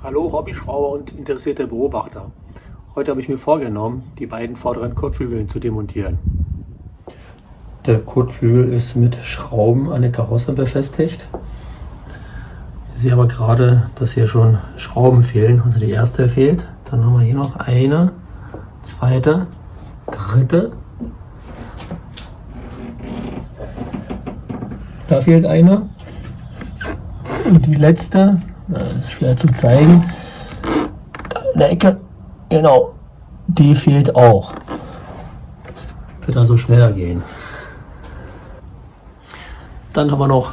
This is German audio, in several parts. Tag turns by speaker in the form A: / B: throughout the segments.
A: Hallo Hobbyschrauber und interessierte Beobachter. Heute habe ich mir vorgenommen, die beiden vorderen Kotflügeln zu demontieren. Der Kotflügel ist mit Schrauben an der Karosse befestigt. Ich sehe aber gerade, dass hier schon Schrauben fehlen. Also die erste fehlt. Dann haben wir hier noch eine, zweite, dritte. Da fehlt eine. Und die letzte, das ist schwer zu zeigen, da in der Ecke, genau, die fehlt auch. Wird also schneller gehen. Dann haben wir noch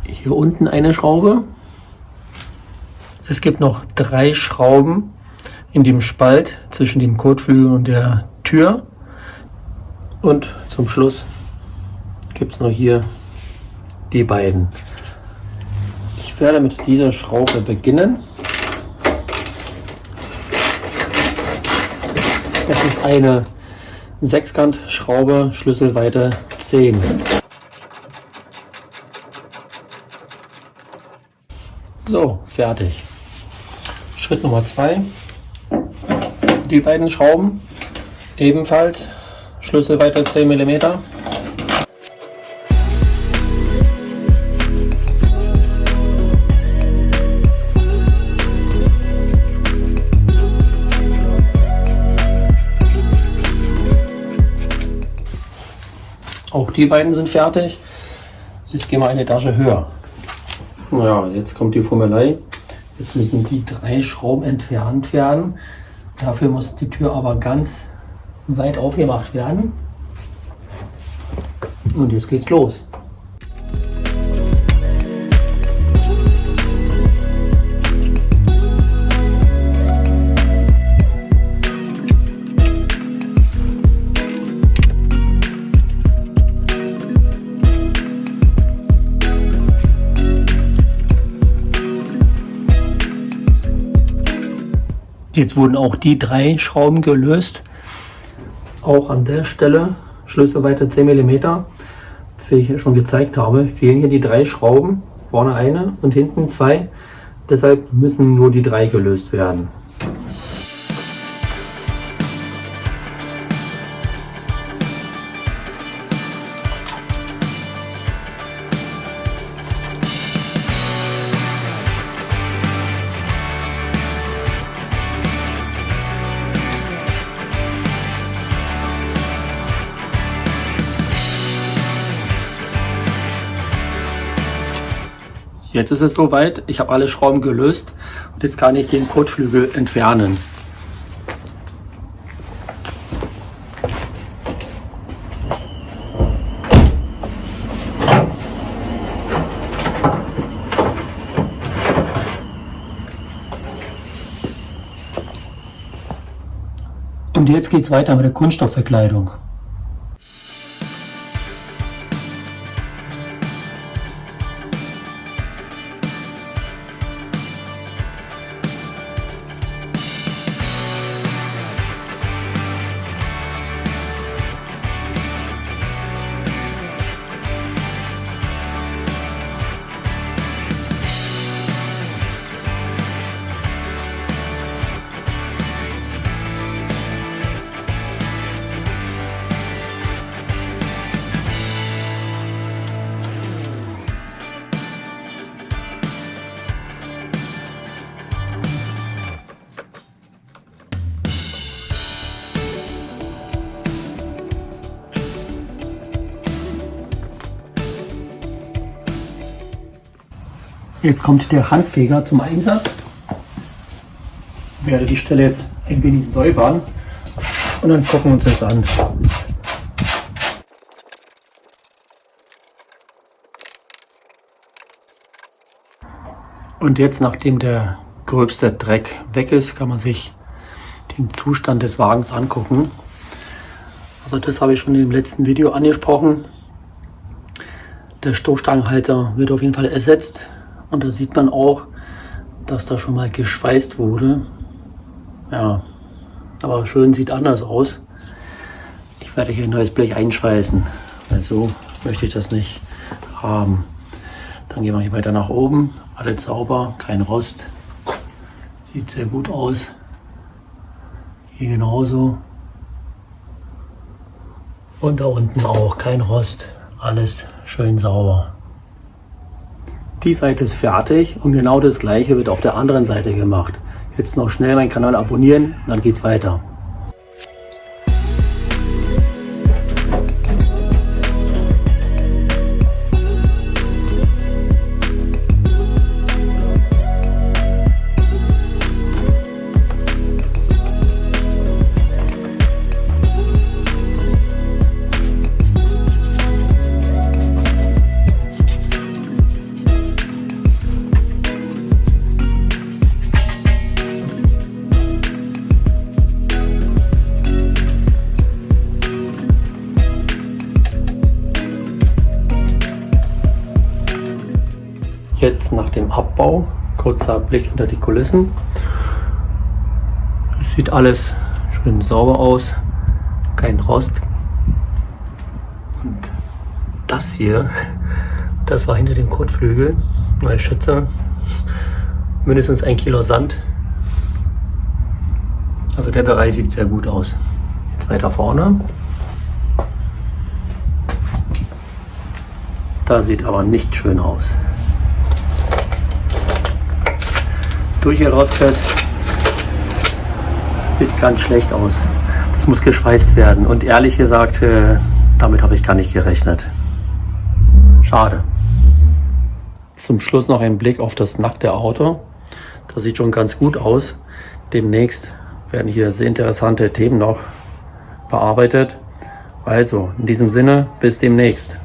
A: hier unten eine Schraube. Es gibt noch 3 Schrauben in dem Spalt zwischen dem Kotflügel und der Tür. Und zum Schluss gibt es noch hier die beiden. Ich werde mit dieser Schraube beginnen. Das ist eine Sechskantschraube, Schlüsselweite 10. So, fertig. Schritt Nummer 2. Die beiden Schrauben, ebenfalls Schlüsselweite 10 mm. Auch die beiden sind fertig. Jetzt gehen wir eine Etage höher. Naja, jetzt kommt die Fummelei. Jetzt müssen die 3 Schrauben entfernt werden. Dafür muss die Tür aber ganz weit aufgemacht werden. Und jetzt geht's los. Jetzt wurden auch die 3 Schrauben gelöst. Auch an der Stelle, Schlüsselweite 10 mm, wie ich schon gezeigt habe, fehlen hier die 3 Schrauben. Vorne eine und hinten 2. Deshalb müssen nur die 3 gelöst werden. Jetzt ist es soweit, ich habe alle Schrauben gelöst und jetzt kann ich den Kotflügel entfernen. Und jetzt geht es weiter mit der Kunststoffverkleidung. Jetzt kommt der Handfeger zum Einsatz. Ich werde die Stelle jetzt ein wenig säubern und dann gucken wir uns das an. Und jetzt, nachdem der gröbste Dreck weg ist, kann man sich den Zustand des Wagens angucken. Also das habe ich schon im letzten Video angesprochen. Der Stoßstangenhalter wird auf jeden Fall ersetzt. Und da sieht man auch, dass da schon mal geschweißt wurde. Ja, aber schön sieht anders aus. Ich werde hier ein neues Blech einschweißen, weil so möchte ich das nicht haben. Dann gehen wir hier weiter nach oben Alles sauber, kein Rost. Sieht sehr gut aus. Hier genauso. Und da unten auch kein Rost. Alles schön sauber. Die Seite ist fertig und genau das gleiche wird auf der anderen Seite gemacht. Jetzt noch schnell meinen Kanal abonnieren, dann geht's weiter. Jetzt nach dem Abbau, kurzer Blick hinter die Kulissen. Es sieht alles schön sauber aus, kein Rost. Und das hier, das war hinter dem Kotflügel. Ich schätze mindestens 1 Kilo Sand. Also der Bereich sieht sehr gut aus. Jetzt weiter vorne. Da sieht aber nicht schön aus. Durchgerostet. Sieht ganz schlecht aus. Das muss geschweißt werden. Und ehrlich gesagt, damit habe ich gar nicht gerechnet. Schade. Zum Schluss noch ein Blick auf das nackte Auto. Das sieht schon ganz gut aus. Demnächst werden hier sehr interessante Themen noch bearbeitet. Also, in diesem Sinne, bis demnächst.